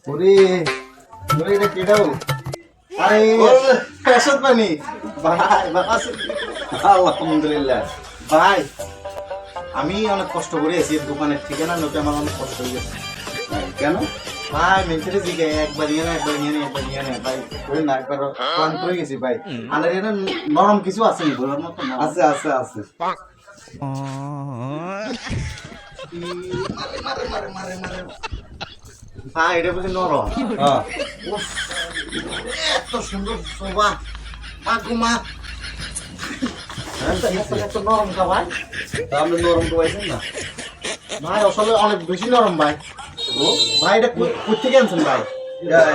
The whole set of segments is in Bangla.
ওরে ওরে এটা কেডাও আরে ফ্যাশন পানি ভাই বাস আলহামদুলিল্লাহ ভাই আমি অনেক কষ্ট করে এসে দোকানের ঠিকানা লোকে আমার অনেক কষ্ট হয়ে গেছে কেন ভাই মেন্টালি দিকে একবার নিয়ে না একবার নিয়ে না একবার নিয়ে না ভাই করে না একবার প্ল্যান করে গেছি ভাই আর এটা নরম কিছু আছে নি বলার মতো না আছে আছে আছে মারে মারে মারে মারে ভাই এটা বুঝি নরম হ্যাঁ উফ, এত সুন্দর শোভা মা গো মা এত নরম কা ভাই তা আপনি নরম তো পাইছেন না ভাই আসলে অনেক বেশি নরম ভাই ও ভাই এটা কোথেকে আনছেন ভাই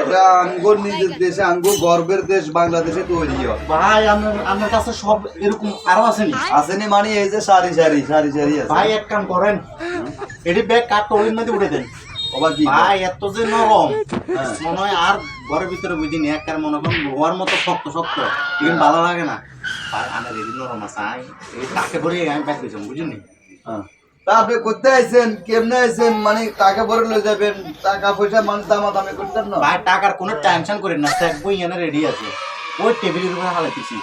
এটা আঙ্গুর নিজের দেশে আঙ্গুর গর্বের দেশ বাংলাদেশে তৈরি হয় ভাই আপনার কাছে সব এরকম আরো আসেনি আসেনি মানে এই যে সারি সারি সারি সারি আছে ভাই এক কাম করেন এটি ব্যাগ কাট টলির মধ্যে উঠে দেন আবার কি ভাই এত যে নরম মনে হয় আর ঘরের ভিতরে বুঝিনি একবার মনে করেন লোহার মতো শক্ত শক্ত কিন্তু ভালো লাগে না ভাই আমার রেডি নরম আছে এই টাকে ভরে আমি ব্যাগ দিয়েছি বুঝিনি হ্যাঁ তা আপনি করতে আইছেন কেমনে আইছেন মানে টাকা ভরে লয়ে যাবেন টাকা পয়সা মানুষ দামাদামি করতেন না ভাই টাকার কোনো টেনশন করেন না স্যার বই এনে রেডি আছে ওই টেবিলের উপরে হালাইতেছি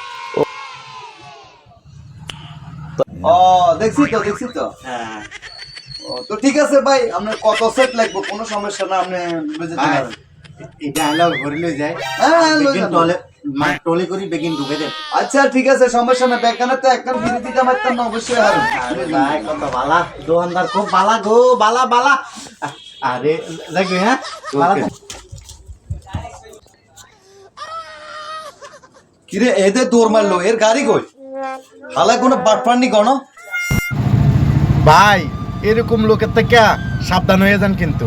ও দেখছি তো হ্যাঁ ও তো ঠিক আছে ভাই আপনার কত সেট লাগবে কোনো সমস্যা না আপনি বুঝে ভাই দিবেন এটা আনলে ঘরে লয়ে যায় হ্যাঁ, লয়ে বেগিন যাবো। টলে মানে টলে করি বেগিন ঢুকে দেন আচ্ছা ঠিক আছে সমস্যা না বেকানে তো একটা ফিরে দিতে পারতাম না অবশ্যই হারুন আরে ভাই কত বালা দোকানদার খুব বালা গো বালা বালা আরে লাগবে হ্যাঁ বালা তো। কিরে এদের দৌড় মারলো এর গাড়ি কই হালা কোনো বাটপান্নি কোন ভাই এরকম লোকের থেকে সাবধান হয়ে যান কিন্তু